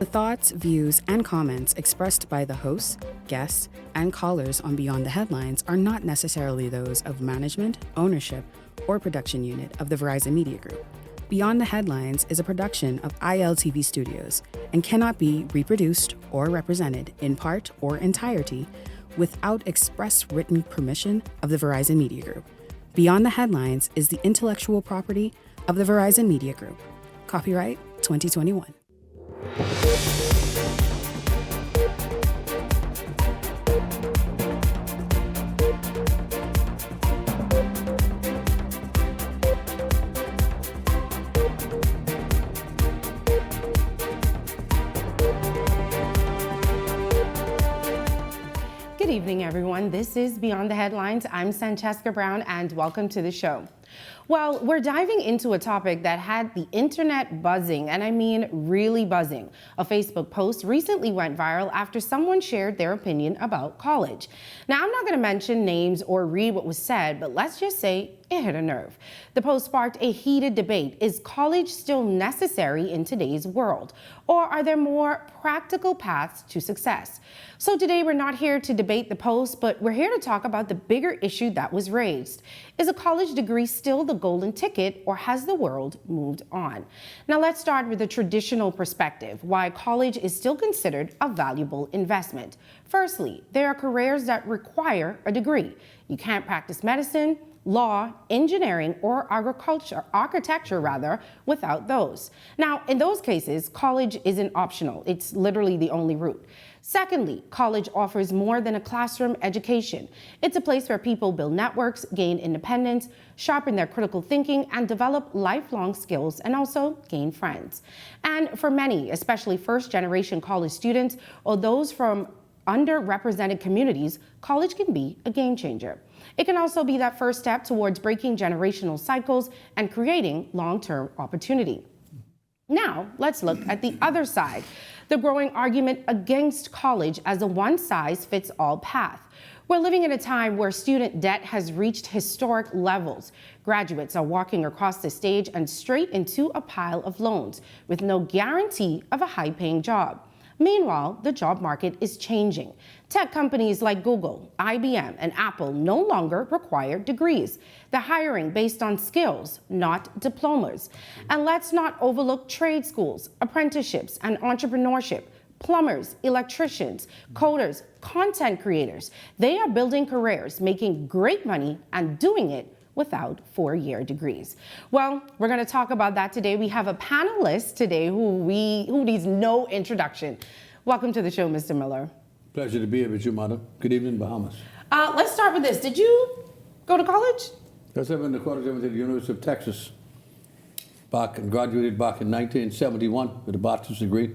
The thoughts, views, and comments expressed by the hosts, guests, and callers on Beyond the Headlines are not necessarily those of management, ownership, or production unit of the Verizon Media Group. Beyond the Headlines is a production of ILTV Studios and cannot be reproduced or represented in part or entirety without express written permission of the Verizon Media Group. Beyond the Headlines is the intellectual property of the Verizon Media Group. Copyright 2021. Good evening, everyone. This is Beyond the Headlines. I'm Sancheska Brown, and welcome to the show. Well, we're diving into a topic that had the internet buzzing, and I mean really buzzing. A Facebook post recently went viral after someone shared their opinion about college. Now, I'm not going to mention names or read what was said, but let's just say it hit a nerve. The post sparked a heated debate. Is college still necessary in today's world? Or are there more practical paths to success? So today we're not here to debate the post, but we're here to talk about the bigger issue that was raised. Is a college degree still the golden ticket, or has the world moved on? Now let's start with a traditional perspective, why college is still considered a valuable investment. Firstly, there are careers that require a degree. You can't practice medicine, law, engineering, or architecture without those. Now, in those cases, college isn't optional. It's literally the only route. Secondly, college offers more than a classroom education. It's a place where people build networks, gain independence, sharpen their critical thinking, and develop lifelong skills, and also gain friends. And for many, especially first-generation college students or those from underrepresented communities, college can be a game changer. It can also be that first step towards breaking generational cycles and creating long-term opportunity. Now, let's look at the other side, the growing argument against college as a one-size-fits-all path. We're living in a time where student debt has reached historic levels. Graduates are walking across the stage and straight into a pile of loans with no guarantee of a high-paying job. Meanwhile, the job market is changing. Tech companies like Google, IBM, and Apple no longer require degrees. They're hiring based on skills, not diplomas. And let's not overlook trade schools, apprenticeships, and entrepreneurship. Plumbers, electricians, coders, content creators. They are building careers, making great money, and doing it without four-year degrees. Well, we're going to talk about that today. We have a panelist today who needs no introduction. Welcome to the show, Mr. Miller. Pleasure to be here with you, Mother. Good evening, Bahamas. Let's start with this. Did you go to college? Yes, I went to college. I went to the University of Texas graduated back in 1971 with a bachelor's degree.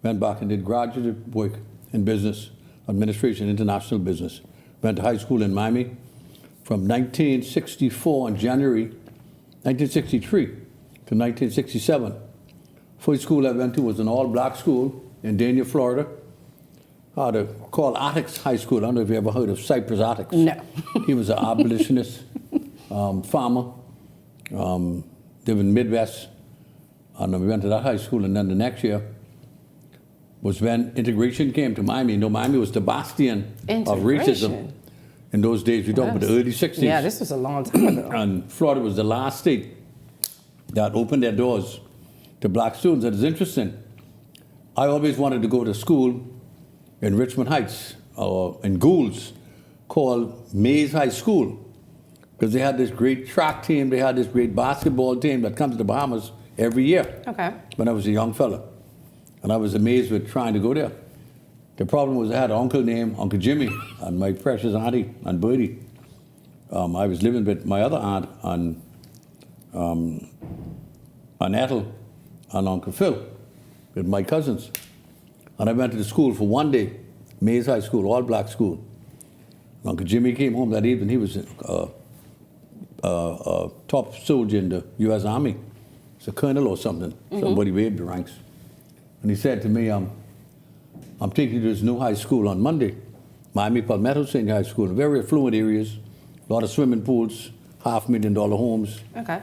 Went back and did graduate work in business, administration, international business. Went to high school in Miami. From 1964 in January 1963 to 1967. First school I went to was an all-black school in Dania, Florida. Called Attucks High School. I don't know if you ever heard of Cypress Attucks. No. He was an abolitionist, farmer, lived in the Midwest. And we went to that high school, and then the next year was when integration came to Miami. You know, Miami was the bastion of racism. In those days, we're talking about the early 60s. Yeah, this was a long time ago. And Florida was the last state that opened their doors to black students. And it's interesting. I always wanted to go to school in Richmond Heights or in Goulds called Mays High School, because they had this great track team, they had this great basketball team that comes to the Bahamas every year. Okay. When I was a young fella. And I was amazed with trying to go there. The problem was I had an uncle named Uncle Jimmy and my precious auntie, Aunt Bertie. I was living with my other aunt, Aunt Ethel, and Uncle Phil, with my cousins. And I went to the school for one day, Mays High School, all-black school. And Uncle Jimmy came home that evening. He was a top soldier in the U.S. Army. He's a colonel or something, somebody waved the ranks. And he said to me, I'm taking you to this new high school on Monday, Miami Palmetto Senior High School, very affluent areas, a lot of swimming pools, $500,000 homes. Okay.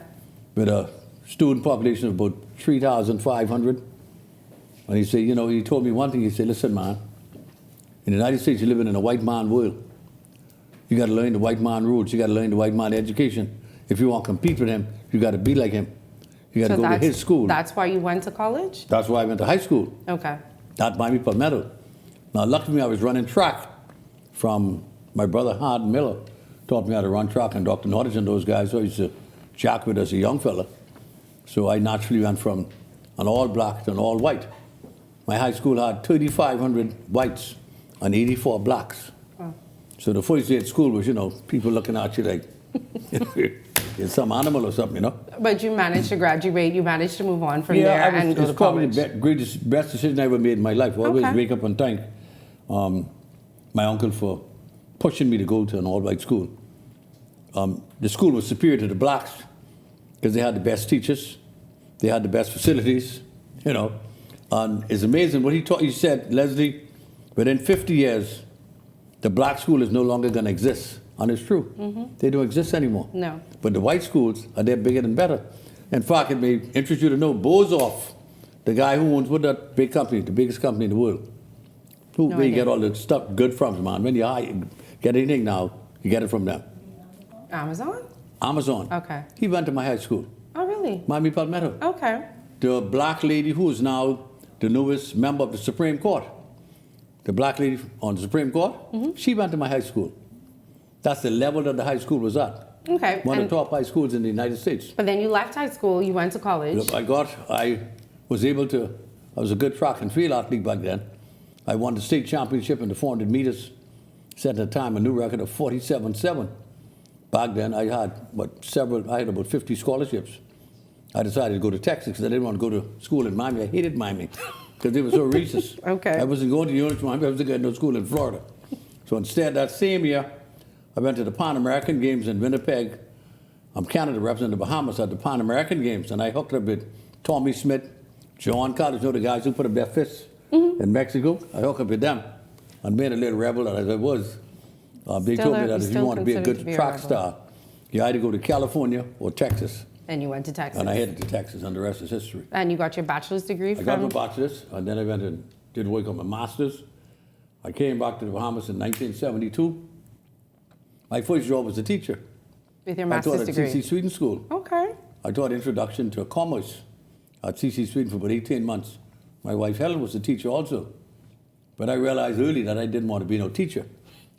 With a student population of about 3,500. And he said, you know, he told me one thing. He said, listen, man, in the United States, you're living in a white man world. You got to learn the white man rules. You got to learn the white man education. If you want to compete with him, you got to be like him. You got to go to his school. That's why you went to college? That's why I went to high school. Okay. That Miami Palmetto. Now, luckily, I was running track from my brother Hard Miller. Taught me how to run track, and Dr. Nordich and those guys always used to jack with us as a young fella. So I naturally went from an all black to an all white. My high school had 3,500 whites and 84 blacks. Oh. So the first day at school was, you know, people looking at you like you're some animal or something, you know. But you managed to graduate. You managed to move on from there and go to college. It's probably the best decision I ever made in my life. I always wake up and thank my uncle for pushing me to go to an all-white school. The school was superior to the blacks because they had the best teachers, they had the best facilities, you know. And it's amazing what he taught. He said, Leslie, within 50 years, the black school is no longer going to exist. And it's true. Mm-hmm. They don't exist anymore. No. But the white schools are there bigger and better. In fact, it may interest you to know Bozoff, the guy who owns that big company, the biggest company in the world, where you get all the stuff good from, man. When you get anything now, you get it from them. Amazon? Amazon. Okay. He went to my high school. Oh, really? Miami Palmetto. Okay. The black lady who is now the newest member of the Supreme Court, the black lady on the Supreme Court, she went to my high school. That's the level that the high school was at. Okay. One of the top high schools in the United States. But then you left high school, you went to college. I was a good track and field athlete back then. I won the state championship in the 400 meters, set at the time a new record of 47.7. Back then I had about 50 scholarships. I decided to go to Texas because I didn't want to go to school in Miami. I hated Miami because they were so racist. Okay. I wasn't going to the University of Miami, I wasn't going to no school in Florida. So instead, that same year, I went to the Pan American Games in Winnipeg. I'm Canada representing the Bahamas at the Pan American Games, and I hooked up with Tommy Smith, John College, you know the guys who put up their fists in Mexico. I hooked up with them and made a little rebel that as I was. They told me that if you want to be a good track star, you either go to California or Texas. And you went to Texas. And I headed to Texas, and the rest is history. And you got your bachelor's degree from? I got my bachelor's, and then I went and did work on my master's. I came back to the Bahamas in 1972. My first job was a teacher. With your master's degree? I taught at C.C. Sweden School. Okay. I taught Introduction to Commerce at C.C. Sweden for about 18 months. My wife Helen was a teacher also. But I realized early that I didn't want to be no teacher.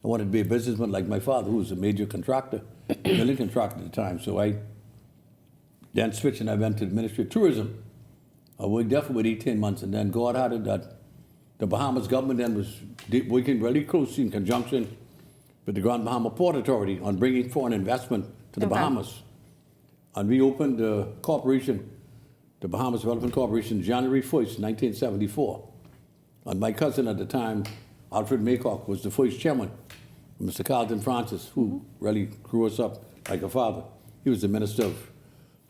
I wanted to be a businessman like my father, who was a major contractor, building contractor at the time. So I then switched and I went to the Ministry of Tourism. I worked there for about 18 months, and then God had it that the Bahamas government then was working really closely in conjunction with the Grand Bahama Port Authority on bringing foreign investment to the Bahamas. And we opened the corporation, the Bahamas Development Corporation, January 1st, 1974. And my cousin at the time, Alfred Maycock, was the first chairman. Mr. Carlton Francis, who really grew us up like a father. He was the Minister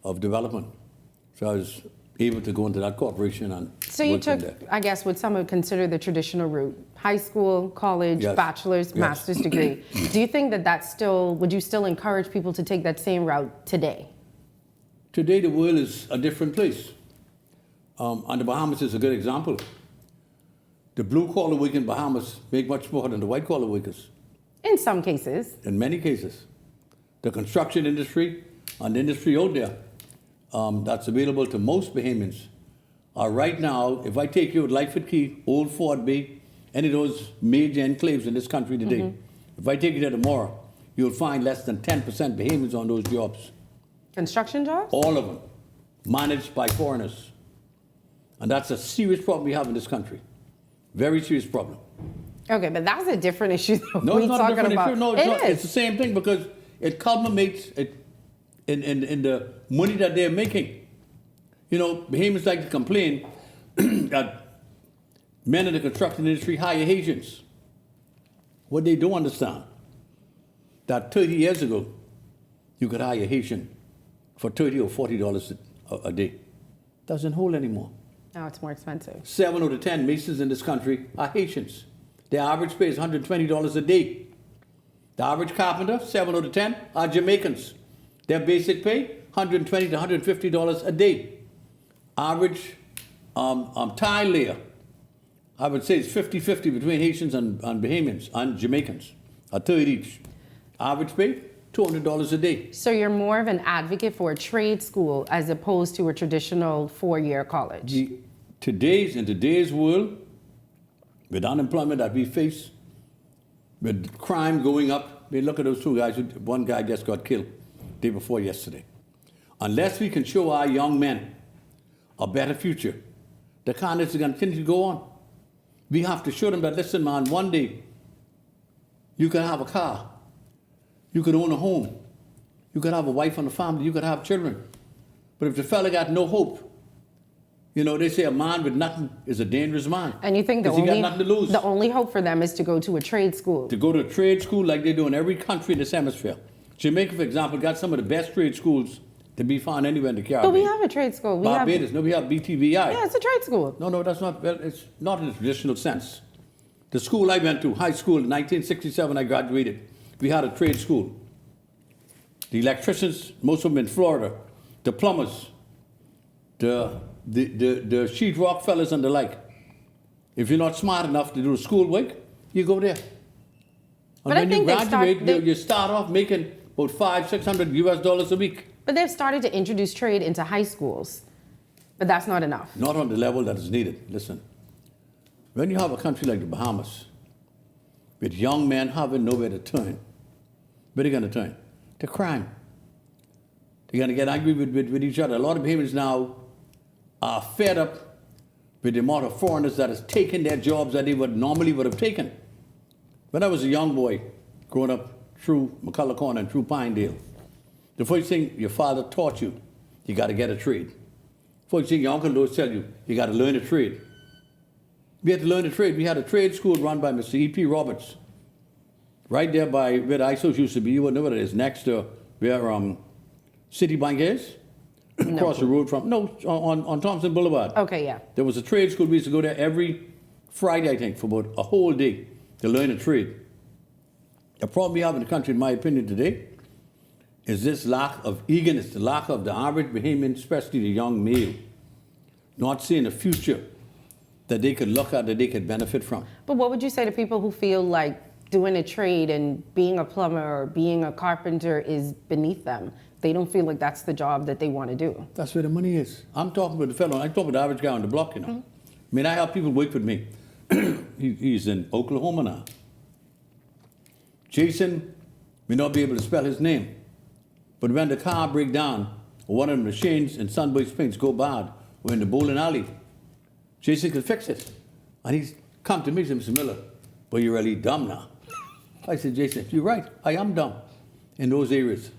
of Development. So I was able to go into that corporation and so you took, I guess, what some would consider the traditional route: high school, college, bachelor's, master's degree. Do you think would you still encourage people to take that same route today? Today, the world is a different place. And the Bahamas is a good example. The blue-collar workers in Bahamas make much more than the white-collar workers. In some cases. In many cases. The construction industry and the industry out there that's available to most Bahamians are right now, if I take you to Lightfoot Key, Old Fort Bay, any of those major enclaves in this country today, if I take you there tomorrow, you'll find less than 10% Bahamians on those jobs. Construction jobs? All of them. Managed by foreigners. And that's a serious problem we have in this country. Very serious problem. Okay, but that's a different issue that no, it's not a different issue. No, it's not. Is. It's the same thing because it culminates in the money that they're making. You know, Bahamians like to complain that men in the construction industry hire Haitians. What they don't understand, that 30 years ago, you could hire a Haitian for $30 or $40 a day. Doesn't hold anymore. Now it's more expensive. 7 out of 10 masons in this country are Haitians. Their average pay is $120 a day. The average carpenter, 7 out of 10, are Jamaicans. Their basic pay, $120 to $150 a day. Average tile layer. I would say it's 50-50 between Haitians and Bahamians and Jamaicans, a third each. Average pay, $200 a day. So you're more of an advocate for a trade school as opposed to a traditional 4-year college? In today's world, with unemployment that we face, with crime going up, I mean, look at those two guys. One guy just got killed day before yesterday. Unless we can show our young men a better future, the kindness is going to continue to go on. We have to show them that, listen, man, one day you can have a car, you could own a home, you could have a wife and a family, you could have children. But if the fella got no hope, you know, they say a man with nothing is a dangerous man. And you think he got nothing to lose. The only hope for them is to go to a trade school? To go to a trade school like they do in every country in this hemisphere. Jamaica, for example, got some of the best trade schools to be found anywhere in the Caribbean. But we have a trade school. Barbados, we have BTVI. Yeah, it's a trade school. No, that's not, well, it's not in the traditional sense. The school I went to, high school, in 1967, I graduated. We had a trade school. The electricians, most of them in Florida, the plumbers, the sheetrock fellas and the like. If you're not smart enough to do the school work, you go there. And but when you graduate, you start off making about $500-600 US a week. But they've started to introduce trade into high schools. But that's not enough. Not on the level that is needed. Listen, when you have a country like the Bahamas, with young men having nowhere to turn, where are they going to turn? To crime. They're going to get angry with each other. A lot of Bahamians now are fed up with the amount of foreigners that has taken their jobs that they normally would have taken. When I was a young boy, growing up through McCullough Corner and through Pinedale, the first thing your father taught you, you got to get a trade. First thing your uncle would tell you, you got to learn a trade. We had to learn a trade. We had a trade school run by Mr. E.P. Roberts, right there by where the ISOs used to be. You wouldn't know what it is, next to where Citibank is. Across the road from, on Thompson Boulevard. Okay, yeah. There was a trade school. We used to go there every Friday, I think, for about a whole day to learn a trade. The problem we have in the country, in my opinion, today, is this lack of eagerness, the lack of the average Bahamian, especially the young male, not seeing a future that they could look at, that they could benefit from. But what would you say to people who feel like doing a trade and being a plumber or being a carpenter is beneath them? They don't feel like that's the job that they want to do. That's where the money is. I'm talking about the fellow, I'm talking about the average guy on the block, you know. Mm-hmm. I mean, I have people work with me. He's in Oklahoma now. Jason may not be able to spell his name, but when the car breaks down, or one of the machines in Sunbury Springs go bad, or in the bowling alley, Jason can fix it. And he's come to me and said, Mr. Miller, but you're really dumb now. I said, Jason, you're right, I am dumb in those areas.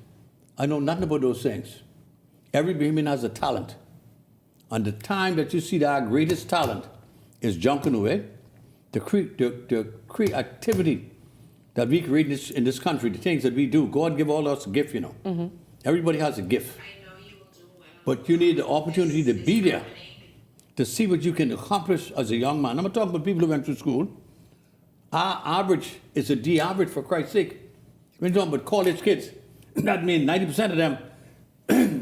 I know nothing about those things. Every Bahamian has a talent. And the time that you see that our greatest talent is junking away, the creativity that we create in this country, the things that we do, God give all us a gift, you know. Mm-hmm. Everybody has a gift. But you need the opportunity to be there, to see what you can accomplish as a young man. I'm not talking about people who went through school. Our average is a D average, for Christ's sake. We're talking about college kids. That means 90% of them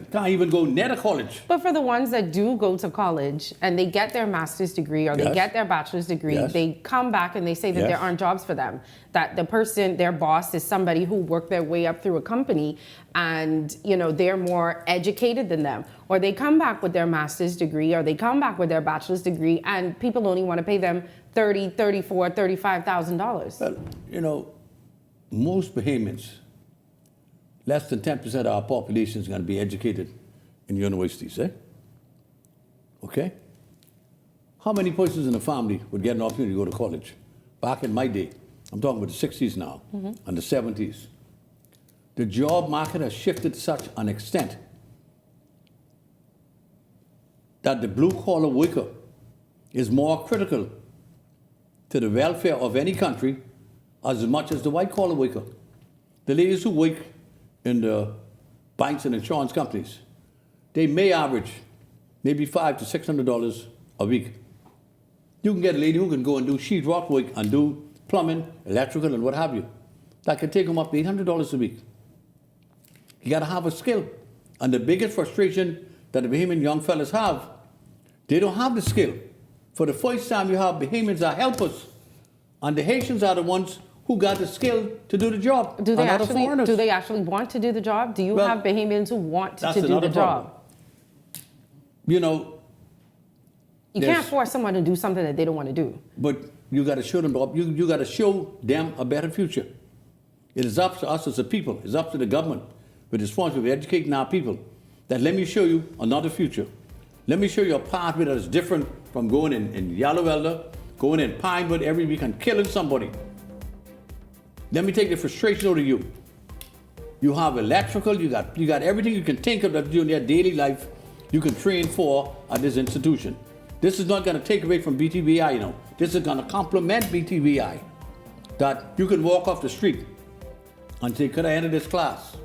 can't even go near to college. But for the ones that do go to college and they get their master's degree or they get their bachelor's degree, they come back and they say that there aren't jobs for them. That the person, their boss, is somebody who worked their way up through a company and, you know, they're more educated than them. Or they come back with their master's degree or they come back with their bachelor's degree and people only want to pay them $30,000, $34,000, $35,000. Well, you know, most Bahamians, less than 10% of our population is going to be educated in universities, eh? Okay? How many persons in a family would get an opportunity to go to college? Back in my day, I'm talking about the 60s now, and the 70s. The job market has shifted to such an extent that the blue-collar worker is more critical to the welfare of any country as much as the white-collar worker. The ladies who work in the banks and insurance companies, they may average maybe $500 to $600 a week. You can get a lady who can go and do sheetrock work and do plumbing, electrical, and what have you. That can take them up to $800 a week. You got to have a skill. And the biggest frustration that the Bahamian young fellas have, They don't have the skill. For the first time, you have Bahamians are helpers, and the Haitians are the ones who got the skill to do the job. Do they actually want to do the job? Do you have Bahamians who want to do the job? You know, you can't force someone to do something that they don't want to do. But you got to show them. You got to show them a better future. It is up to us as a people. It's up to the government with responsibility of educating our people. That let me show you another future. Let me show you a pathway that is different from going in Yellow Elder, going in Pinewood every week and killing somebody. Let me take the frustration out of you. You have electrical, you got everything you can think of that you do in your daily life, you can train for at this institution. This is not going to take away from BTBI, you know. This is going to complement BTBI. That you can walk off the street and say, could I enter this class?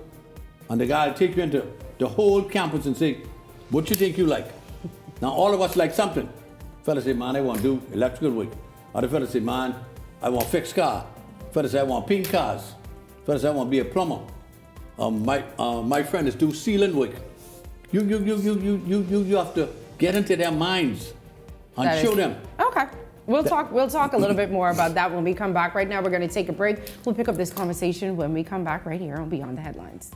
And the guy will take you into the whole campus and say, what you think you like? Now all of us like something. Fellas say, man, I want to do electrical work. Other fellas say, man, I want fixed car. Fellas say, I want paint cars. Fellas say, I want to be a plumber. My friend is do ceiling work. You have to get into their minds and show them. Okay. We'll talk a little bit more about that when we come back. Right now, we're going to take a break. We'll pick up this conversation when we come back right here on Beyond the Headlines.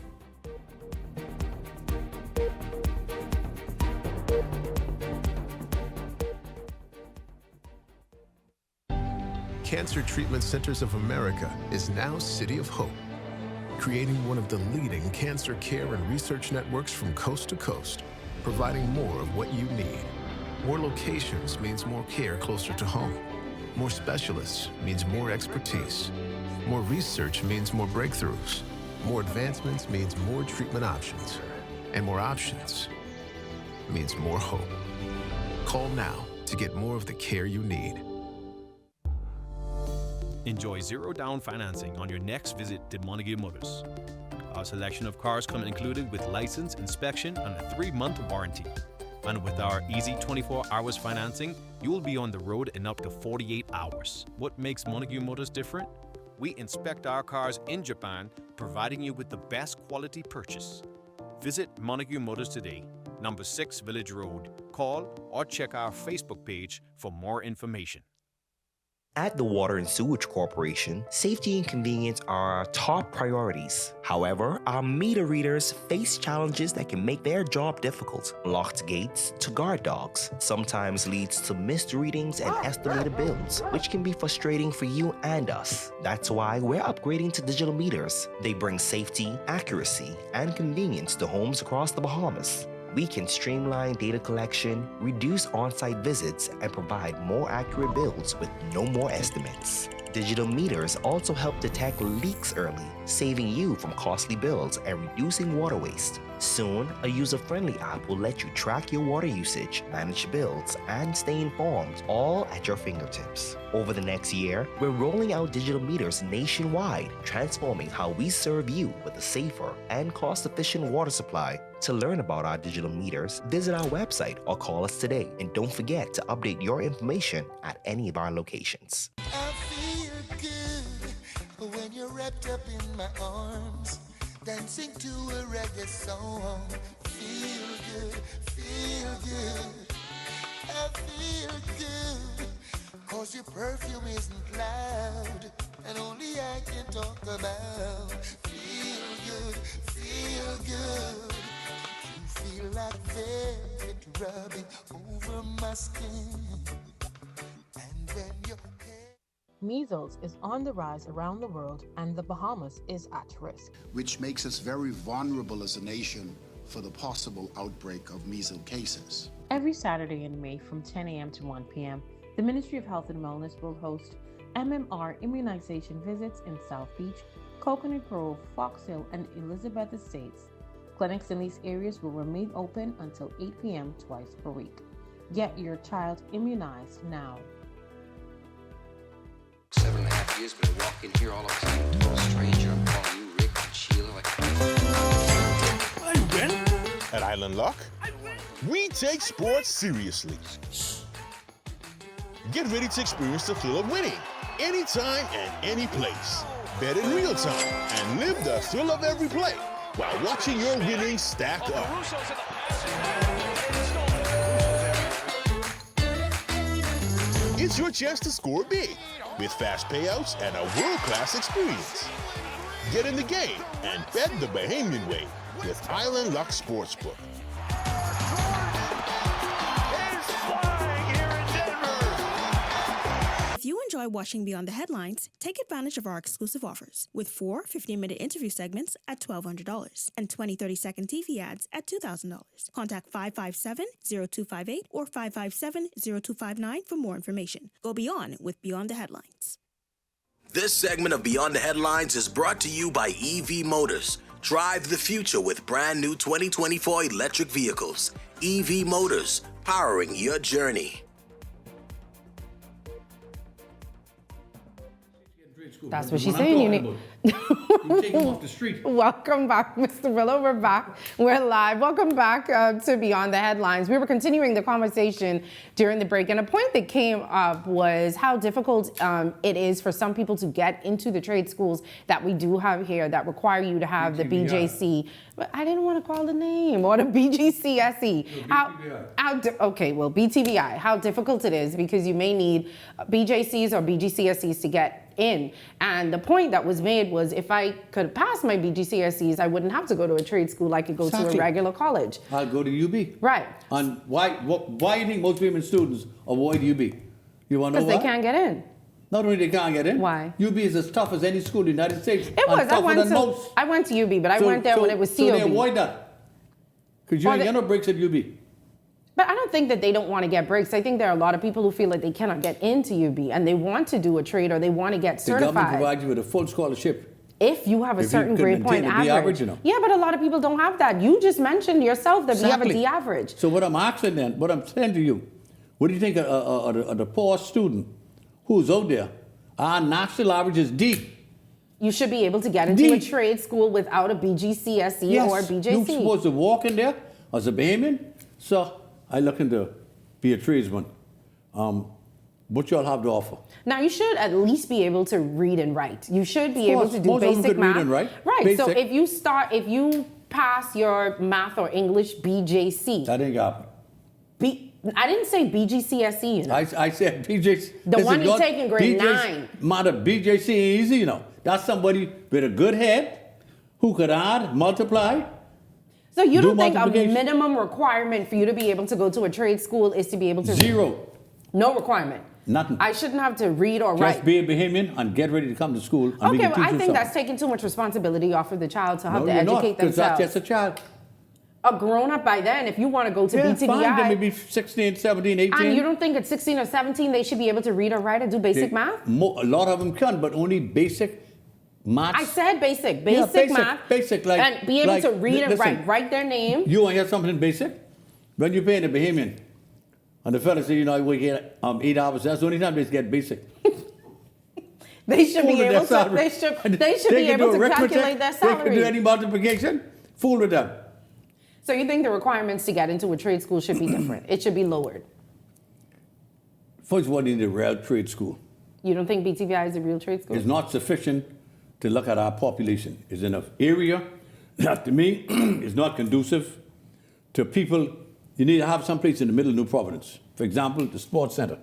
Cancer Treatment Centers of America is now City of Hope, creating one of the leading cancer care and research networks from coast to coast, providing more of what you need. More locations means more care closer to home. More specialists means more expertise. More research means more breakthroughs. More advancements means more treatment options. And more options means more hope. Call now to get more of the care you need. Enjoy zero-down financing on your next visit to Montague Motors. Our selection of cars come included with license, inspection, and a 3-month warranty. And with our easy 24 hours financing, you will be on the road in up to 48 hours. What makes Montague Motors different? We inspect our cars in Japan, providing you with the best quality purchase. Visit Montague Motors today, number 6 Village Road. Call or check our Facebook page for more information. At the Water and Sewage Corporation, safety and convenience are our top priorities. However, our meter readers face challenges that can make their job difficult. Locked gates to guard dogs sometimes leads to missed readings and estimated bills, which can be frustrating for you and us. That's why we're upgrading to digital meters. They bring safety, accuracy, and convenience to homes across the Bahamas. We can streamline data collection, reduce on-site visits, and provide more accurate bills with no more estimates. Digital meters also help detect leaks early, saving you from costly bills and reducing water waste. Soon, a user-friendly app will let you track your water usage, manage bills, and stay informed, all at your fingertips. Over the next year, we're rolling out digital meters nationwide, transforming how we serve you with a safer and cost-efficient water supply. To learn about our digital meters, visit our website or call us today. And don't forget to update your information at any of our locations. I feel good when you're wrapped up in my arms, dancing to a reggae song. Feel good, feel good. I feel good, 'cause your perfume isn't loud, and only I can talk about. Feel good, feel good. You feel like velvet rubbing over my skin, and when your Measles is on the rise around the world, and the Bahamas is at risk, which makes us very vulnerable as a nation for the possible outbreak of measles cases. Every Saturday in May from 10 a.m. to 1 p.m., the Ministry of Health and Wellness will host MMR immunization visits in South Beach, Coconut Grove, Fox Hill, and Elizabeth Estates. Clinics in these areas will remain open until 8 p.m. twice per week. Get your child immunized now. 7.5 years, but I walk in here all of a sudden, total stranger. I'm calling you Rick and Sheila. I win. At Island Lock, we take sports seriously. Get ready to experience the thrill of winning anytime and any place. Bet in real time and live the thrill of every play while watching your winnings stack up. It's your chance to score big with fast payouts and a world-class experience. Get in the game and bet the Bahamian way with Island Luck Sportsbook. If you enjoy watching Beyond the Headlines, take advantage of our exclusive offers with 4 15-minute interview segments at $1,200 and 20 30-second TV ads at $2,000. Contact 557-0258 or 557-0259 for more information. Go beyond with Beyond the Headlines. This segment of Beyond the Headlines is brought to you by EV Motors. Drive the future with brand new 2024 electric vehicles. EV Motors, powering your journey. That's what she's saying. You need. You take them off the street. Welcome back, Mr. Willow. We're back. We're live. Welcome back to Beyond the Headlines. We were continuing the conversation during the break, and a point that came up was how difficult it is for some people to get into the trade schools that we do have here that require you to have the BJC. But I didn't want to call the name, or the BGCSE. Okay, well, BTVI. How difficult it is because you may need BJCs or BGCSEs to get in. And the point that was made was if I could pass my BGCSEs, I wouldn't have to go to a trade school. I could go to a regular college. I'll go to UB. Right. And why do you think most women students avoid UB? You want to know why? Because they can't get in. Not only they can't get in. Why? UB is as tough as any school in the United States. It was. I went to UB, but I went there when it was COB. So they avoid that. Because you ain't get no breaks at UB. But I don't think that they don't want to get breaks. I think there are a lot of people who feel like they cannot get into UB and they want to do a trade or they want to get certified. The government provides you with a full scholarship. If you have a certain grade point average. You know. Yeah, but a lot of people don't have that. You just mentioned yourself that we have a D average. So what I'm asking then, what I'm saying to you, what do you think of the poor student who's out there? Our national average is D. You should be able to get into a trade school without a BGCSE or a BJC. You're supposed to walk in there as a Bahamian. So I looking to be a tradesman. What y'all have to offer? Now you should at least be able to read and write. You should be able to do most basic of them could math. Read and write. Right. Basic. So if you pass your math or English BJC. That ain't happen. I didn't say BGCSE, you know. I said BJC. The one you take in grade 9. Matter BJC ain't easy, you know. That's somebody with a good head who could add, multiply. So you don't think a minimum requirement for you to be able to go to a trade school is to be able to Zero. No requirement. Nothing. I shouldn't have to read or write. Just be a Bahamian and get ready to come to school. And okay, well, I think that's taking too much responsibility off of the child to have to educate themselves. That's just a child. A grown-up by then, if you want to go to BTVI. Fine, then maybe 16, 17, 18. And you don't think at 16 or 17 they should be able to read or write and do basic math? A lot of them can, but only basic math. I said basic math. Basic, like. And be able to read and write their name. You want to hear something basic? When you're paying a Bahamian, and the fella say, you know, we get 8 hours, that's the only time they get basic. They should be able to. They should be able to calculate their salary. They can do any multiplication. Fool with them. So you think the requirements to get into a trade school should be different? It should be lowered? First of all, you need a real trade school. You don't think BTVI is a real trade school? It's not sufficient to look at our population. It's enough area that, to me, is not conducive to people. You need to have some place in the middle of New Providence. For example, the sports center.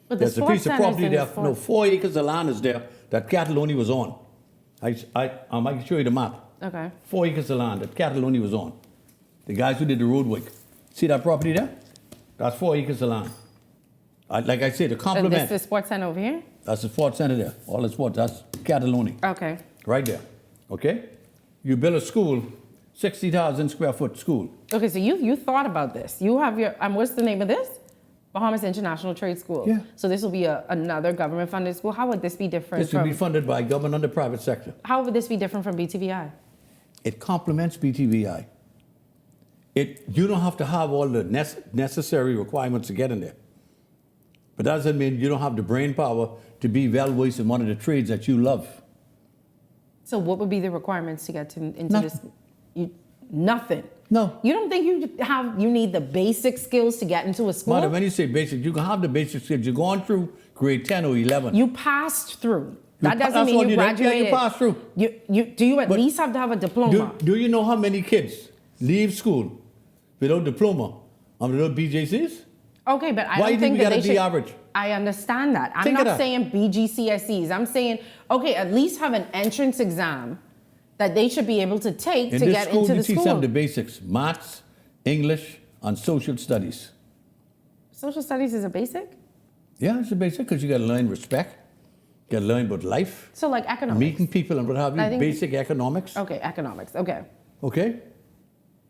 But there's a piece of property there, 4 acres of land is there that cattle only was on. I can show you the map. Okay. 4 acres of land that cattle only was on. The guys who did the road work. See that property there? That's 4 acres of land. Like I said, the complement. This is the sports center over here? That's the sports center there. All the sports, that's cattle only. Okay. Right there. Okay? You build a school, 60,000 square foot school. Okay, so you thought about this. You have your, what's the name of this? Bahamas International Trade School. Yeah. So this will be another government funded school. How would this be different This will be funded by government and the private sector. How would this be different from BTVI? It complements BTVI. You don't have to have all the necessary requirements to get in there. But that doesn't mean you don't have the brain power to be well-versed in one of the trades that you love. So what would be the requirements to get into Nothing. this? Nothing. No. You don't think you need the basic skills to get into a school? Mother, when you say basic, you can have the basic skills. You're going through grade 10 or 11. You passed through. That doesn't mean you graduated. Yeah, you passed through. Do you at least have to have a diploma? Do you know how many kids leave school without diploma and without BJCs? Okay, but I Why don't think that they should. Why do you think we got a D average? I understand that. I'm Think of not that. saying BGCSEs. I'm saying, okay, at least have an entrance exam that they should be able to take In to this get school, into you the teach school. them the basics: maths, English, and social studies. Social studies is a basic? Yeah, it's a basic because you got to learn respect. You got to learn about life, So like economics. meeting people, and what have you. I think- Basic economics. Okay, economics, okay. Okay,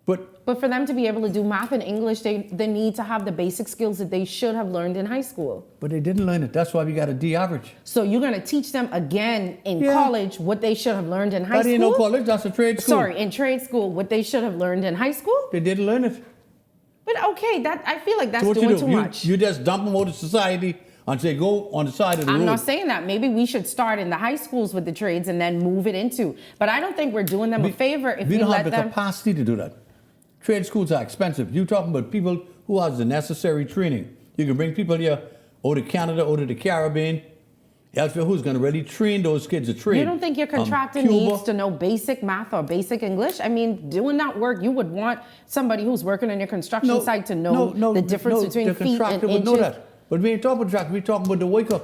but But for them to be able to do math and English, they need to have the basic skills that they should have learned in high school. they didn't learn it. That's why we got a D average. So you're going to teach them again in Yeah. college what they should have learned in high That school? ain't no college. That's a trade school. Sorry, in trade school, what they should have learned in high school? They didn't learn it. But okay, that I feel like that's So what doing you do? too much. You just dump them out of society and say go on the side of the road. I'm not saying that. Maybe we should start in the high schools with the trades and then move it into. But I don't think we're doing them a favor if we we don't let have the them. capacity to do that. Trade schools are expensive. You're talking about people who has the necessary training. You can bring people here out of Canada, out of the Caribbean, elsewhere, who's going to really train those kids to trade. You don't think your contractor Cuba. needs to know basic math or basic English? I mean, doing that work, you would want somebody who's working on your construction site to know the difference between the feet and contractor would inches. know that. But we ain't talking about contractor. We're talking about the waker.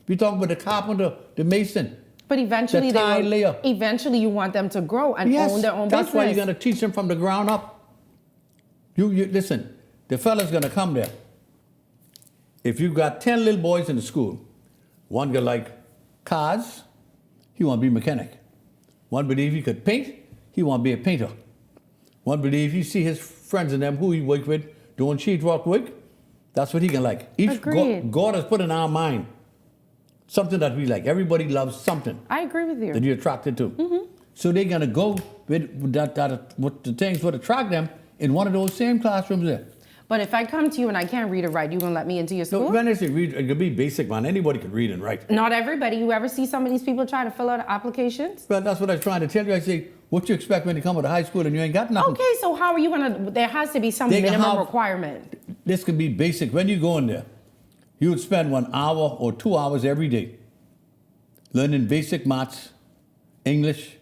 We're talking about the carpenter, the mason. But eventually, the tile layer. Eventually, you want them to grow and own their own that's business. why you're going to teach them from the ground up. You listen. The fella's going to come there. If you've got 10 little boys in the school, one got like cars, he want to be a mechanic. One believe he could paint, he want to be a painter. One believe he see his friends and them who he work with doing sheetrock work, that's what he can like. Agreed. God has put in our mind something that we like. Everybody loves something I agree with you. that you're attracted to. Mm-hmm. So they're going to go with what the things would attract them in one of those same classrooms there. But if I come to you and I can't read or write, you gonna let me into your school? No, when I say read, it could be basic, man. Anybody can read and write. Not everybody. You ever see some of these people try to fill out applications? Well, that's what I was trying to tell you. I say, what you expect when you come to high school and you ain't got nothing? Okay, so how are you gonna? There has to be some They can minimum have- requirement. This could be basic. When you go in there, you would spend 1 hour or 2 hours every day learning basic maths, English.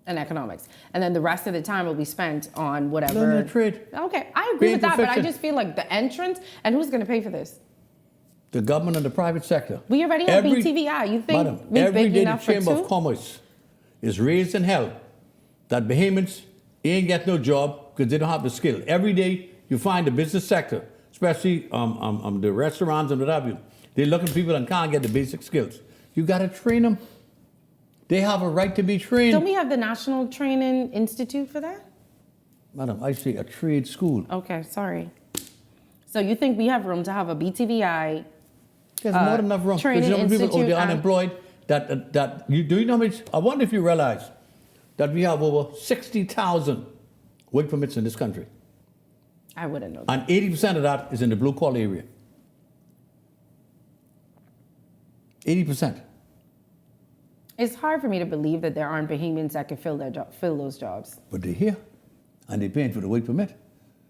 And economics, and then the rest of the time will be spent on whatever. Learning a trade. Okay, I agree Being with that, but I proficient. just feel like the entrance and who's going to pay for this? The government and the private sector. We already have Every- BTVI. You think Madam, we're every big day the enough for Chamber two? of Commerce is raising hell that Bahamians ain't get no job because they don't have the skill. Every day you find the business sector, especially the restaurants and what have you, they're looking for people that can't get the basic skills. You got to train them. They have a right to be trained. Don't we have the National Training Institute for that? Madam, I say a trade school. Okay, sorry. So you think we have room to have a BTVI? There's more than enough room. Because Training you know how many people Institute they're and- unemployed. Do you know how many? I wonder if you realize that we have over 60,000 work permits in this country, I wouldn't know that. and 80% of that is in the blue collar area. 80%. It's hard for me to believe that there aren't Bahamians that can fill those jobs. But they're here, and they're paying for the work permit.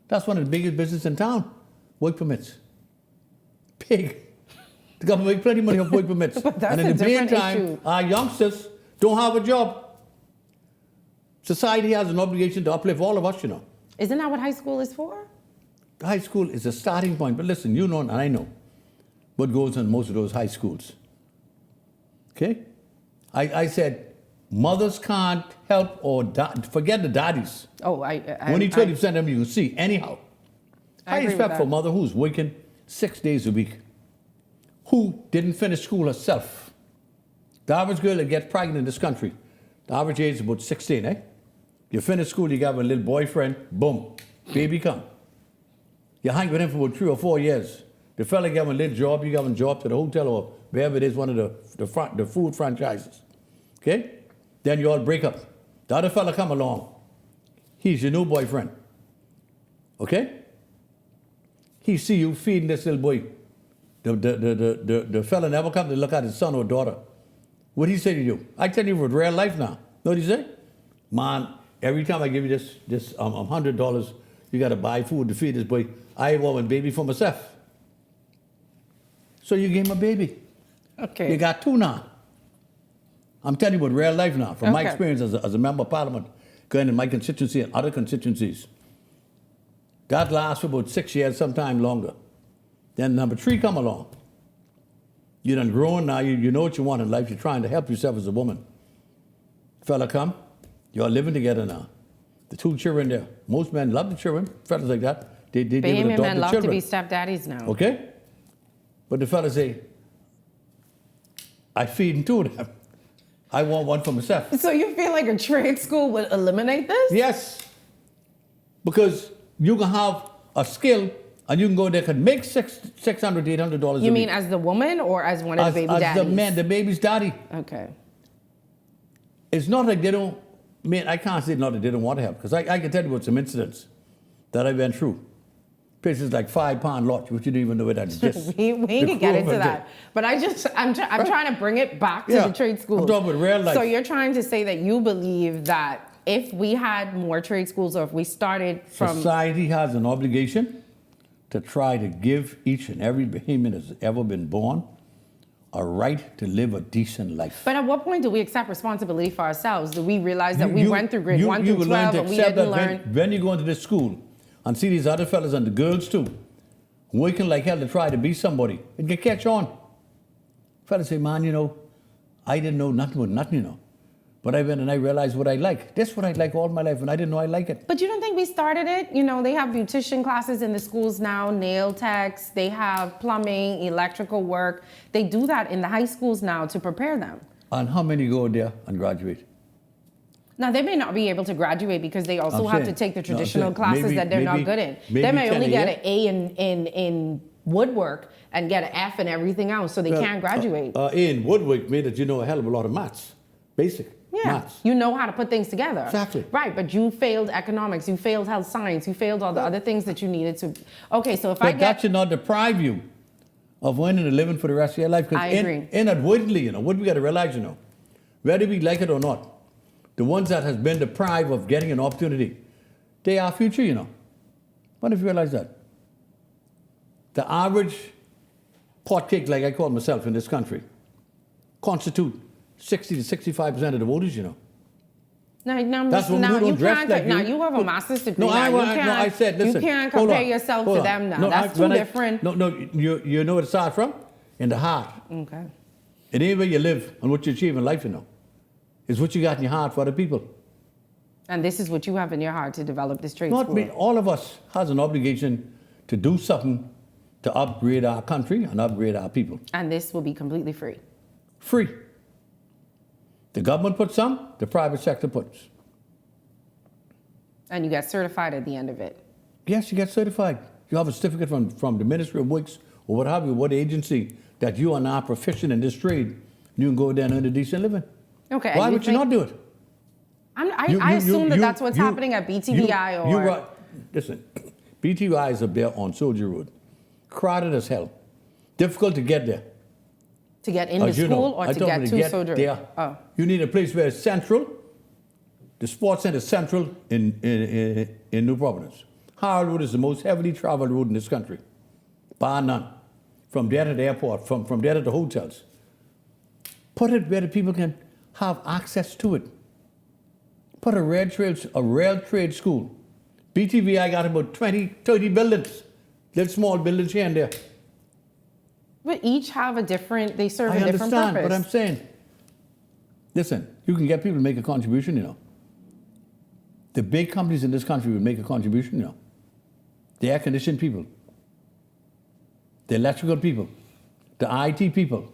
That's one of the biggest businesses in town. Work permits. Big. The government make plenty of money off work permits. But that's and in a the different meantime, issue. our youngsters don't have a job. Society has an obligation to uplift all of us, you know. Isn't that what high school is for? High school is a starting point. But listen, you know and I know what goes on in most of those high schools. Okay? I said, mothers can't help or forget the daddies. Oh, Only 20% of them you can see anyhow. I agree with expect for a that. mother who's working 6 days a week, who didn't finish school herself. The average girl that gets pregnant in this country, the average age is about 16, eh? You finish school, you got a little boyfriend, boom, baby come. You hang with him for about 3 or 4 years. The fella got a little job, you got a job to the hotel or wherever it is, one of the food franchises. Okay? Then you all break up. The other fella come along. He's your new boyfriend. Okay? He see you feeding this little boy. The fella never come to look at his son or daughter. What he say to you? I tell you with real life now. Know what he say? Man, every time I give you this $100, you got to buy food to feed this boy. I want a baby for myself. So you gave him a baby. Okay. You got two now. I'm telling you about real life now, from my Okay. experience as a member of parliament, going in my constituency and other constituencies. That lasts for about 6 years, sometime longer. Then number 3 come along. You done grown now, you know what you want in life, you're trying to help yourself as a woman. Fella come, you're living together now. The 2 children there. Most men love the children, fellas like that. They would Bahamian adopt men the love children. to be stepdaddies now. Okay? But the fellas say, I feed 2 of them. I want one for myself. So you feel like a trade school would eliminate this? Yes. Because you can have a skill and you can go there and make $600, $800 a week. You mean as the woman or as one of the baby daddies? As the man, the baby's daddy. Okay. It's not like they don't, I can't say not that they don't want to help, because I can tell you about some incidents that I went through. Places like 5 Pound Lodge, which you don't even know where that exists. we can get into that. But I'm trying to bring it back to the trade schools. I'm talking about real life. So you're trying to say that you believe that if we had more trade schools, or if we started from... Society has an obligation to try to give each and every Bahamian that's ever been born a right to live a decent life. But at what point do we accept responsibility for ourselves? Do we realize that we went through grade 1 through 12 and we didn't learn... When you go into this school and see these other fellas and the girls too, working like hell to try to be somebody, it can catch on. Fellas say, man, I didn't know nothing about nothing, But I went and I realized what I like. That's what I like all my life, and I didn't know I like it. But you don't think we started it? They have beautician classes in the schools now, nail techs, they have plumbing, electrical work. They do that in the high schools now to prepare them. And how many go there and graduate? Now, they may not be able to graduate because they also have to take the traditional classes that they're not good in. They may only get an A in woodwork and get an F in everything else, so they can't graduate. A in woodwork means that you know a hell of a lot of maths, basic. Yeah, maths. You know how to put things together. Exactly. Right, but you failed economics, you failed health science, you failed all the other things that you needed to... Okay, so if But that should not deprive you of earning a living for the rest of your life. I agree. Inadvertently, what we got to realize, whether we like it or not, the ones that has been deprived of getting an opportunity, they are future, What if you realize that? The average pot cake, like I call myself in this country, constitute 60 to 65% of the voters, Now That's when you dress like now you have a master's degree. No, I said, listen. You can't compare yourself to them now. That's too different. You know where it starts from? In the heart. Okay. And anywhere you live and what you achieve in life, is what you got in your heart for other people. And this is what you have in your heart to develop this trade Not school. me. All of us has an obligation to do something to upgrade our country and upgrade our people. And this will be completely free. Free. The government puts some, the private sector puts. And you get certified at the end of it. Yes, you get certified. You have a certificate from the Ministry of Works or what have you, what agency, that you are now proficient in this trade. You can go there and earn a decent living. Okay. Why would you not do it? I assume that's what's happening at BTVI or... Listen, BTVI is up there on Soldier Road. Crowded as hell. Difficult to get there. To get into school or to get to Soldier Road? Oh. You need a place where it's central. The sports center is central in New Providence. Harold Road is the most heavily traveled road in this country. Bar none. From there to the airport, from there to the hotels. Put it where the people can have access to it. Put a rail trade school. BTVI got about 20, 30 buildings. Little small buildings here and there. But each have they serve a different purpose. I understand what I'm saying. Listen, you can get people to make a contribution, The big companies in this country will make a contribution, The air conditioning people. The electrical people. The IT people.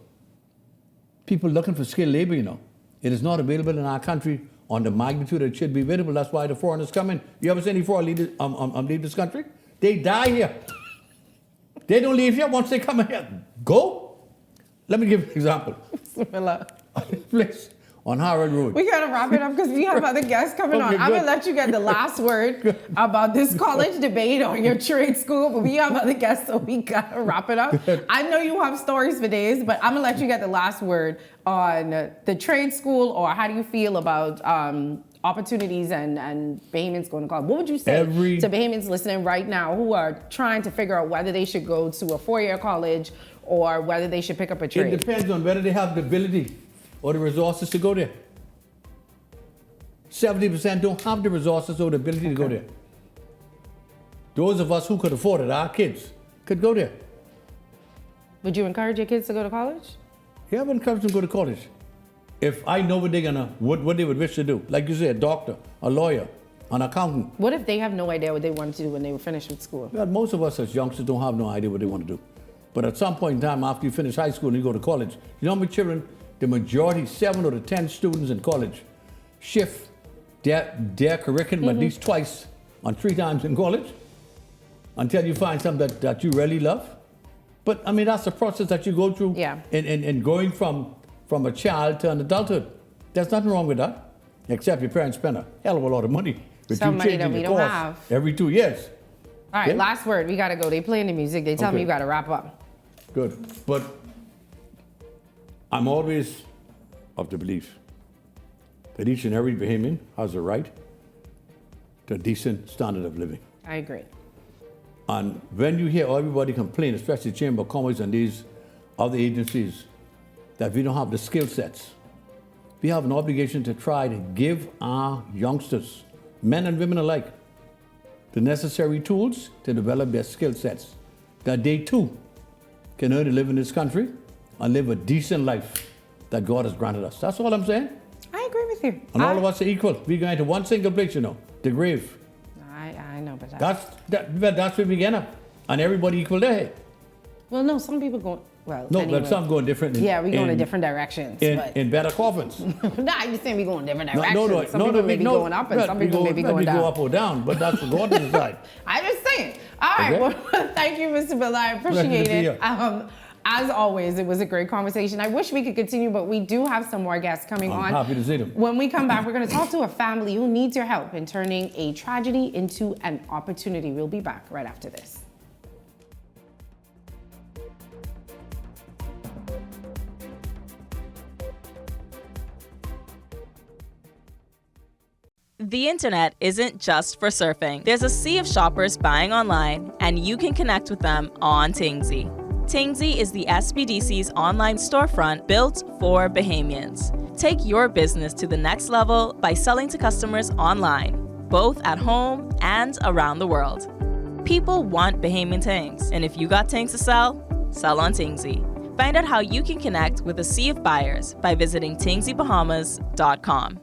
People looking for skilled labor, It is not available in our country on the magnitude it should be available. That's why the foreigners come in. You ever see any foreign leaders leave this country? They die here. They don't leave here once they come here. Go. Let me give you an example. Place on Harold Road. We gotta wrap it up because we have other guests coming on. I'm gonna let you get the last word about this college debate or your trade school, but we have other guests, so we gotta wrap it up. I know you have stories for days, but I'm gonna let you get the last word on the trade school, or how do you feel about opportunities and Bahamians going to college? What would you say to Bahamians listening right now who are trying to figure out whether they should go to a 4-year college or whether they should pick up a trade? It depends on whether they have the ability or the resources to go there. 70% don't have the resources or the ability to go there. Those of us who could afford it, our kids, could go there. Would you encourage your kids to go to college? Yeah, I would encourage them to go to college. If I know what they're gonna, what they would wish to do. Like you said, a doctor, a lawyer, an accountant. What if they have no idea what they wanted to do when they were finished with school? Well, most of us as youngsters don't have no idea what they want to do. But at some point in time, after you finish high school and you go to college, you know how many children, the majority, 7 out of 10 students in college, shift their curriculum at least twice and 3 times in college until you find something that you really love. But I mean, that's the process that you go through in going from a child to an adulthood. There's nothing wrong with that, except your parents spend a hell of a lot of money with Some you money changing that we the don't course have. every 2 years. All right, Okay? last word. We got to go. They playing the music. They tell me Okay. you got to wrap up. Good. But I'm always of the belief that each and every Bahamian has a right to a decent standard of living. I agree. And when you hear everybody complain, especially Chamber of Commerce and these other agencies, that we don't have the skill sets, we have an obligation to try to give our youngsters, men and women alike, the necessary tools to develop their skill sets, that they too can earn to live in this country and live a decent life that God has granted us. That's all I'm saying. I agree with you. And all of us are equal. We're going to one single place, you know, the grave. I know, but That's where we get up. And everybody equal there. well, no, some people go. Well, No, anyway. but some going different. Yeah, we going in different directions. but In better coffins. no, I'm just saying we going different No, directions. Some people may be going up and some people may be going down. go up or down, but that's for God to decide. I'm just saying. All right. Okay. Well, thank you, Mr. Bill. I appreciate Pleasure to be it. here. As always, it was a great conversation. I wish we could continue, but we do have some more guests coming on. I'm happy to see them. When we come back, we're going to talk to a family who needs your help in turning a tragedy into an opportunity. We'll be back right after this. The internet isn't just for surfing. There's a sea of shoppers buying online, and you can connect with them on Tingsy. Tingsy is the SBDC's online storefront built for Bahamians. Take your business to the next level by selling to customers online, both at home and around the world. People want Bahamian things, and if you got things to sell, sell on Tingsy. Find out how you can connect with a sea of buyers by visiting tingsybahamas.com.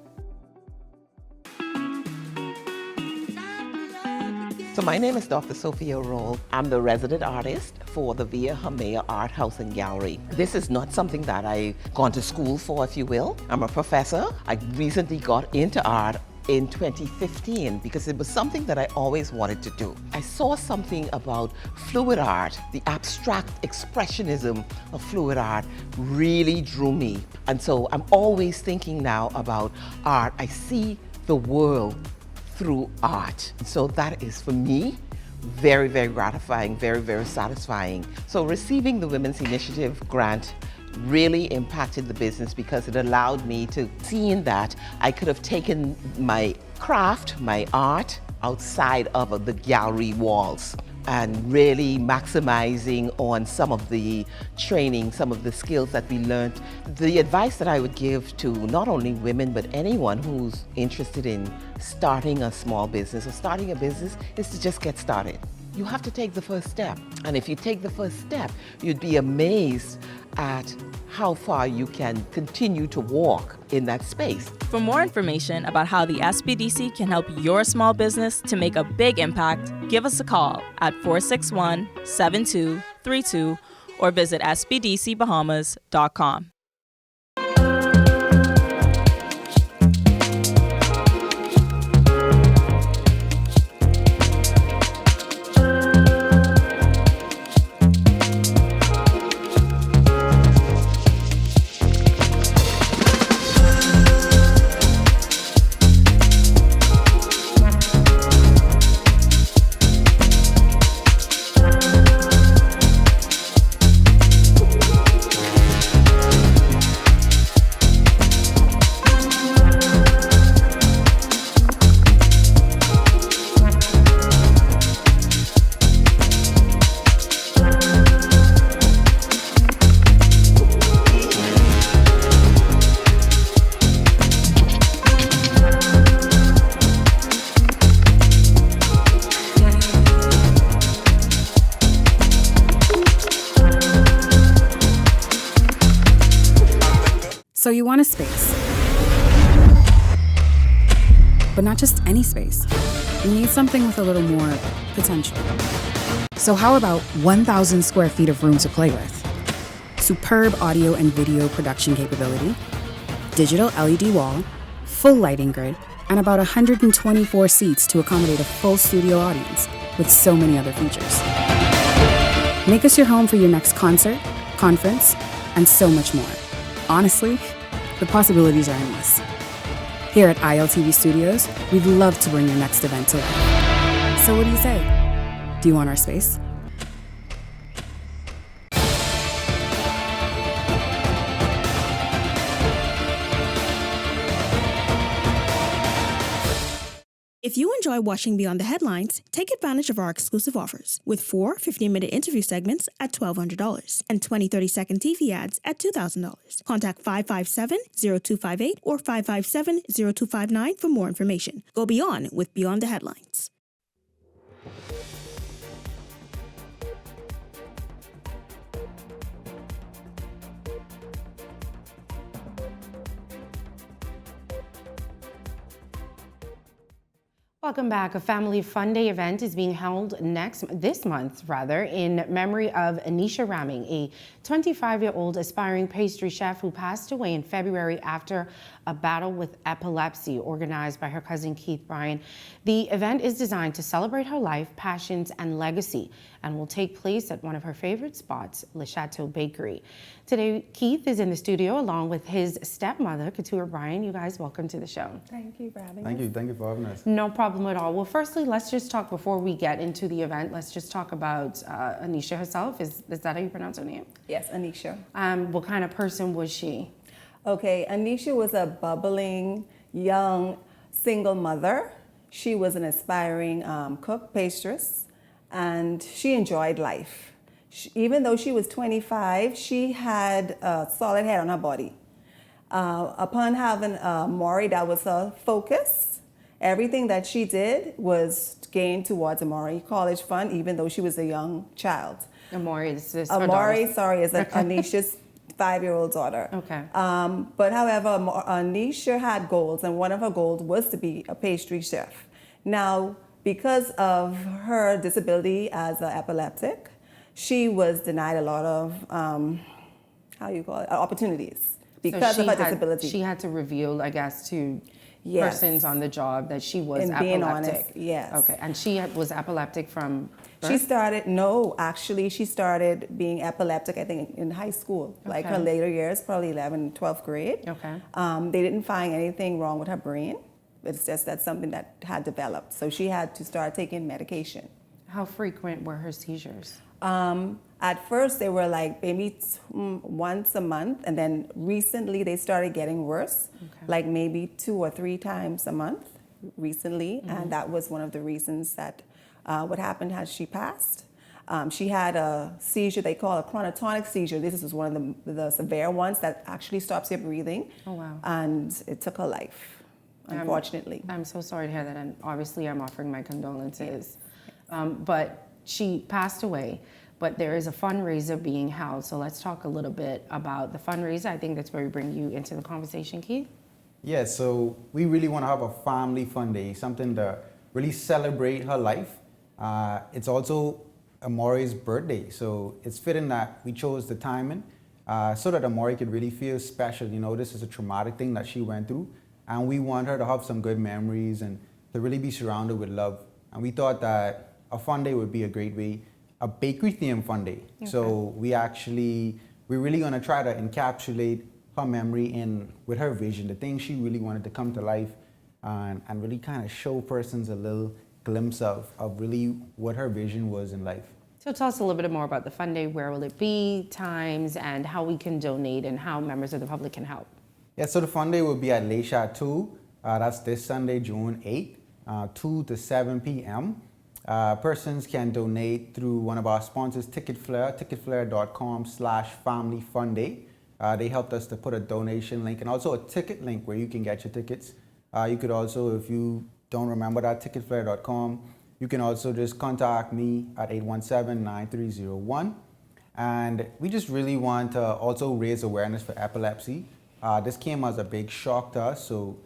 So my name is Dr. Sophia Roll. I'm the resident artist for the Via Hamea Art House and Gallery. This is not something that I've gone to school for, if you will. I'm a professor. I recently got into art in 2015 because it was something that I always wanted to do. I saw something about fluid art, the abstract expressionism of fluid art really drew me. And so I'm always thinking now about art. I see the world through art. So that is, for me, very, very gratifying, very, very satisfying. So receiving the Women's Initiative grant really impacted the business because it allowed me to see in that I could have taken my craft, my art, outside of the gallery walls and really maximizing on some of the training, some of the skills that we learned. The advice that I would give to not only women, but anyone who's interested in starting a small business or starting a business is to just get started. You have to take the first step. And if you take the first step, you'd be amazed at how far you can continue to walk in that space. For more information about how the SBDC can help your small business to make a big impact, give us a call at 461-7232 or visit sbdcbahamas.com. So you want a space. But not just any space. You need something with a little more potential. So how about 1,000 square feet of room to play with? Superb audio and video production capability, digital LED wall, full lighting grid, and about 124 seats to accommodate a full studio audience, with so many other features. Make us your home for your next concert, conference, and so much more. Honestly, the possibilities are endless. Here at ILTV Studios, we'd love to bring your next event to life. So what do you say? Do you want our space? If you enjoy watching Beyond the Headlines, take advantage of our exclusive offers with 4 15-minute interview segments at $1,200 and 20 30-second TV ads at $2,000. Contact 557-0258 or 557-0259 for more information. Go beyond with Beyond the Headlines. Welcome back. A Family Fun Day event is being held this month, in memory of Anisha Ramming, a 25-year-old aspiring pastry chef who passed away in February after a battle with epilepsy, organized by her cousin Keith Bryan. The event is designed to celebrate her life, passions, and legacy, and will take place at one of her favorite spots, Le Chateau Bakery. Today, Keith is in the studio along with his stepmother, Couture Bryan. You guys, welcome to the show. Thank you for having us. Thank you for having us. No problem at all. Well, firstly, let's just talk, before we get into the event, let's just talk about Anisha herself. Is that how you pronounce her name? Yes, Anisha. What kind of person was she? Okay, Anisha was a bubbling, young, single mother. She was an aspiring cook, pastryist, and she enjoyed life. Even though she was 25, she had a solid head on her body. Upon having Maury, that was her focus. Everything that she did was gained towards a Maury college fund, even though she was a young child. Amori is her Amori, daughter. sorry, is Anisha's 5-year-old daughter. Okay. But however, Anisha had goals, and one of her goals was to be a pastry chef. Now, because of her disability as an epileptic, she was denied a lot of, opportunities because of her disability. She had to reveal, I guess, to persons on the job that she was epileptic. Being honest, yes. Okay, and she was epileptic from birth? She started being epileptic, I think, in high school, like her later years, probably 11th, 12th grade. Okay. They didn't find anything wrong with her brain. It's just that's something that had developed. So she had to start taking medication. How frequent were her seizures? At first, they were like maybe once a month, and then recently they started getting worse, like maybe 2 or 3 times a month recently, and that was one of the reasons that what happened as she passed. She had a seizure they call a chronotonic seizure. This is one of the severe ones that actually stops your breathing. Oh, wow. And it took her life, unfortunately. I'm so sorry to hear that, and obviously I'm offering my condolences. But she passed away. But there is a fundraiser being held. So let's talk a little bit about the fundraiser. I think that's where we bring you into the conversation, Keith. Yeah, so we really want to have a family fun day, something to really celebrate her life. It's also Amori's birthday, so it's fitting that we chose the timing so that Amori could really feel special. You know, this is a traumatic thing that she went through, and we want her to have some good memories and to really be surrounded with love. And we thought that a fun day would be a great way. A bakery themed fun day. Okay. So we're really gonna try to encapsulate her memory with her vision, the things she really wanted to come to life, and really kind of show persons a little glimpse of really what her vision was in life. So tell us a little bit more about the fun day. Where will it be, times, and how we can donate and how members of the public can help? Yeah, so the fun day will be at Le Chateau. That's this Sunday, June 8th, 2 to 7 p.m. Persons can donate through one of our sponsors, Ticketflare, ticketflare.com/familyfunday. They helped us to put a donation link and also a ticket link where you can get your tickets. You could also, if you don't remember that, ticketflare.com, you can also just contact me at 817-9301. And we just really want to also raise awareness for epilepsy. This came as a big shock to us, so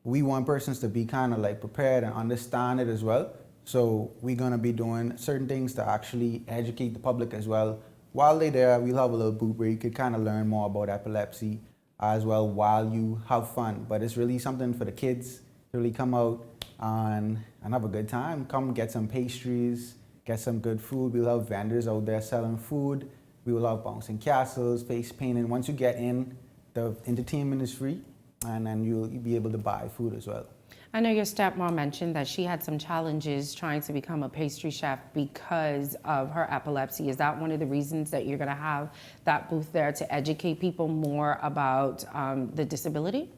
we want persons to be kind of like prepared and understand it as well. So we're gonna be doing certain things to actually educate the public as well. While they're there, we'll have a little booth where you could kind of learn more about epilepsy as well while you have fun. But it's really something for the kids to really come out and have a good time. Come get some pastries, get some good food. We'll have vendors out there selling food. We will have bouncing castles, face painting. Once you get in, the entertainment is free, and then you'll be able to buy food as well. I know your stepmom mentioned that she had some challenges trying to become a pastry chef because of her epilepsy. Is that one of the reasons that you're going to have that booth there to educate people more about the disability?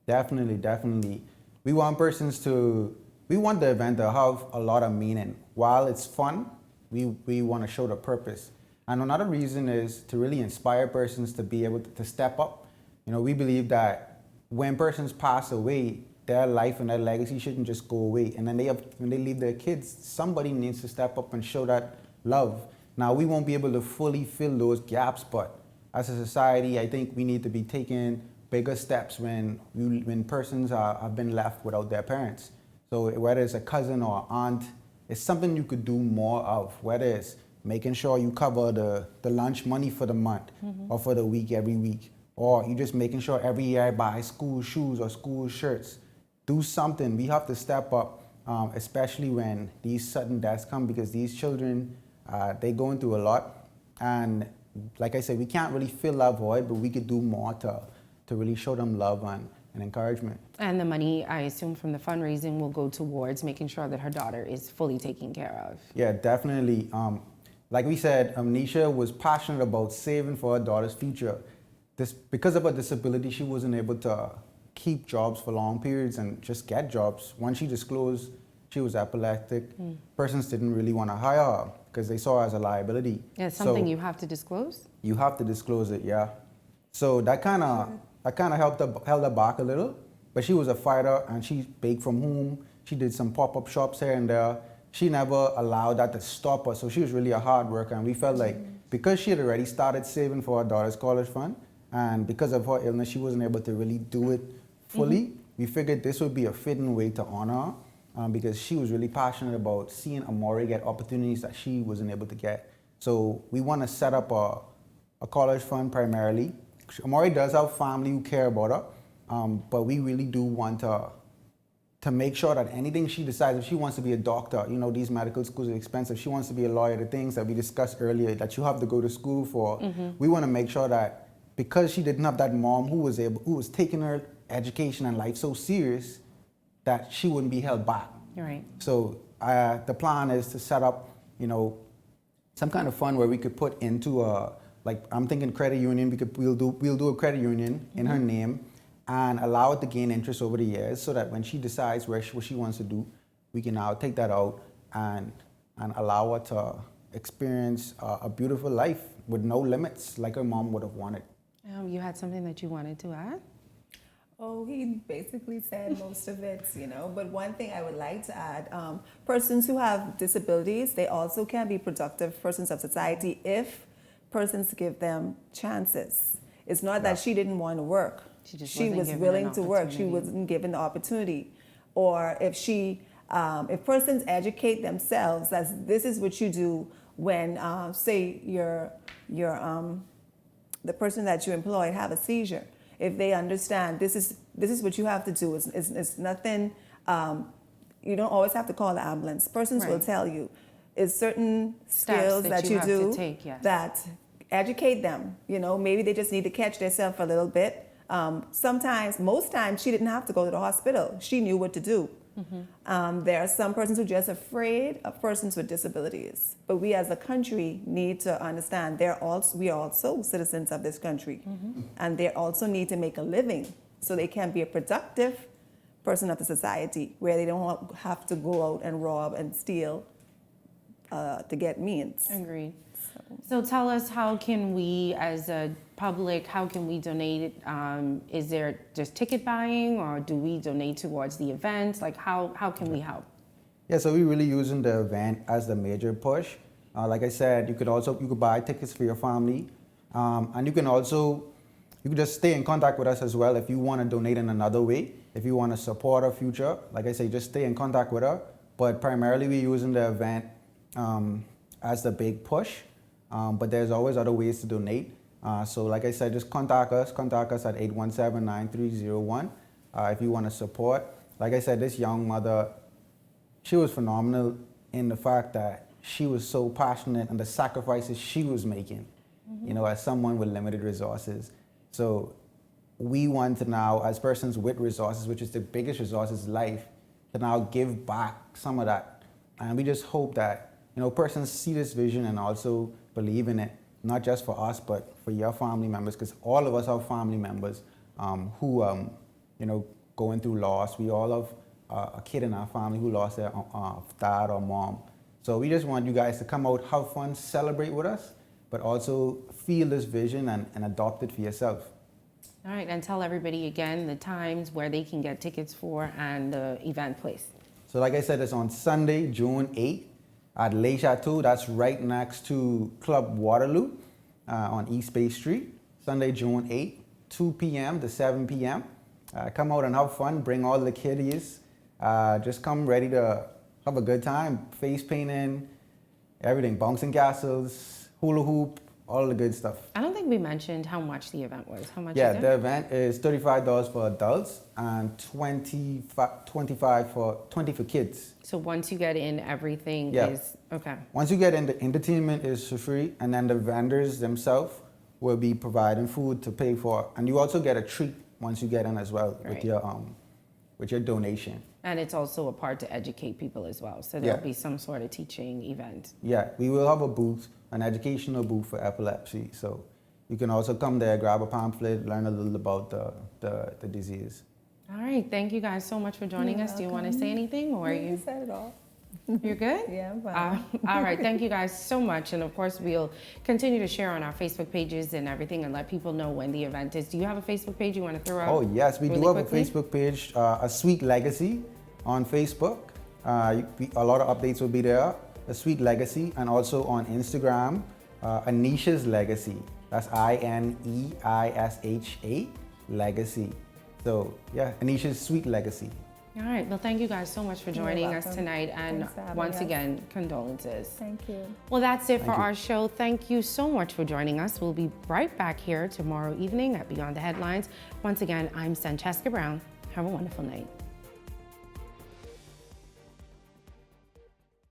Definitely, definitely. We want we want the event to have a lot of meaning. While it's fun, we want to show the purpose. And another reason is to really inspire persons to be able to step up. You know, we believe that when persons pass away, their life and their legacy shouldn't just go away. And then when they leave their kids, somebody needs to step up and show that love. Now, we won't be able to fully fill those gaps, but as a society, I think we need to be taking bigger steps when persons have been left without their parents. So whether it's a cousin or aunt, it's something you could do more of, whether it's making sure you cover the lunch money for the month or for the week every week, or you just making sure every year I buy school shoes or school shirts. Do something. We have to step up, especially when these sudden deaths come, because these children, they're going through a lot. And like I said, we can't really fill that void, but we could do more to really show them love and encouragement. And the money, I assume, from the fundraising will go towards making sure that her daughter is fully taken care of. Yeah, definitely. Like we said, Anisha was passionate about saving for her daughter's future. Because of her disability, she wasn't able to keep jobs for long periods and just get jobs. Once she disclosed she was epileptic, persons didn't really want to hire her because they saw her as a liability. Yeah, it's something you have to disclose? You have to disclose it, yeah. So that kind of held her back a little, but she was a fighter and she baked from home. She did some pop-up shops here and there. She never allowed that to stop her, so she was really a hard worker, and we felt like because she had already started saving for her daughter's college fund, and because of her illness, she wasn't able to really do it fully, we figured this would be a fitting way to honor her, because she was really passionate about seeing Amori get opportunities that she wasn't able to get. So we want to set up a college fund primarily. Amori does have family who care about her, but we really do want to make sure that anything she decides, if she wants to be a doctor, you know, these medical schools are expensive, she wants to be a lawyer, the things that we discussed earlier that you have to go to school for, we want to make sure that because she didn't have that mom who was taking her education and life so serious, that she wouldn't be held back. Right. So the plan is to set up, you know, some kind of fund where we could put into like I'm thinking credit union. We'll do a credit union in her name, and allow it to gain interest over the years, so that when she decides what she wants to do, we can now take that out and allow her to experience a beautiful life with no limits, like her mom would have wanted. You had something that you wanted to add? Oh, he basically said most of it, you know, but one thing I would like to add, persons who have disabilities, they also can be productive persons of society if persons give them chances. It's not that she didn't want to work. She was willing to work. She wasn't given the opportunity. Or if if persons educate themselves, as this is what you do when, say, the person that you employed have a seizure. If they understand this is what you have to do. It's nothing. You don't always have to call the ambulance. Persons will tell you. It's certain skills that you do that educate them. You know, maybe they just need to catch themselves a little bit. Sometimes, most times, she didn't have to go to the hospital. She knew what to do. There are some persons who are just afraid of persons with disabilities. But we as a country need to understand we are also citizens of this country. And they also need to make a living so they can be a productive person of the society where they don't have to go out and rob and steal to get means. Agreed. So tell us, how can we as a public, how can we donate? Is there just ticket buying, or do we donate towards the event? Like how can we help? Yeah, so we're really using the event as the major push. Like I said, you could buy tickets for your family, and you can also You can just stay in contact with us as well if you want to donate in another way. If you want to support our future, like I say, just stay in contact with her. But primarily we're using the event as the big push. But there's always other ways to donate. So like I said, just contact us at 817-9301 if you want to support. Like I said, this young mother, she was phenomenal in the fact that she was so passionate and the sacrifices she was making, you know, as someone with limited resources. So we want to now, as persons with resources, which is the biggest resources in life, to now give back some of that. And we just hope that, you know, persons see this vision and also believe in it, not just for us, but for your family members, because all of us have family members who, you know, going through loss. We all have a kid in our family who lost their dad or mom. So we just want you guys to come out, have fun, celebrate with us, but also feel this vision and adopt it for yourself. All right, and tell everybody again the times where they can get tickets for and the event place. So like I said, it's on Sunday, June 8th at Le Chateau. That's right next to Club Waterloo on East Bay Street. Sunday, June 8th, 2 p.m. to 7 p.m. Come out and have fun, bring all the kiddies. Just come ready to have a good time. Face painting, everything, bouncing castles, hula hoop, all the good stuff. I don't think we mentioned how much the event was. How much Yeah, is it? the event is $35 for adults and 20 for kids. So once you get in, everything Yeah. is, okay. Once you get in, the entertainment is for free, and then the vendors themselves will be providing food to pay for. And you also get a treat once you get in as well Right. with your donation. And it's also a part to educate people as well. So Yeah. there'll be some sort of teaching event. Yeah, we will have a booth, an educational booth for epilepsy. So you can also come there, grab a pamphlet, learn a little about the disease. All right, thank you guys so much for joining us. Do you want to say anything or No, you? you said it all. You're good? Yeah, I'm fine. All right, thank you guys so much. And of course, we'll continue to share on our Facebook pages and everything and let people know when the event is. Do you have a Facebook page you want to throw out? Oh yes, we really do have quickly? a Facebook page, A Sweet Legacy on Facebook. A lot of updates will be there, A Sweet Legacy, and also on Instagram, Anisha's Legacy. That's INEISHA Legacy. So yeah, Anisha's Sweet Legacy. All right, well, thank you guys so much for joining us welcome. tonight. And Thanks for having once us. again, condolences. Thank you. Well, that's it for Thank you. our show. Thank you so much for joining us. We'll be right back here tomorrow evening at Beyond the Headlines. Once again, I'm Francesca Brown. Have a wonderful night.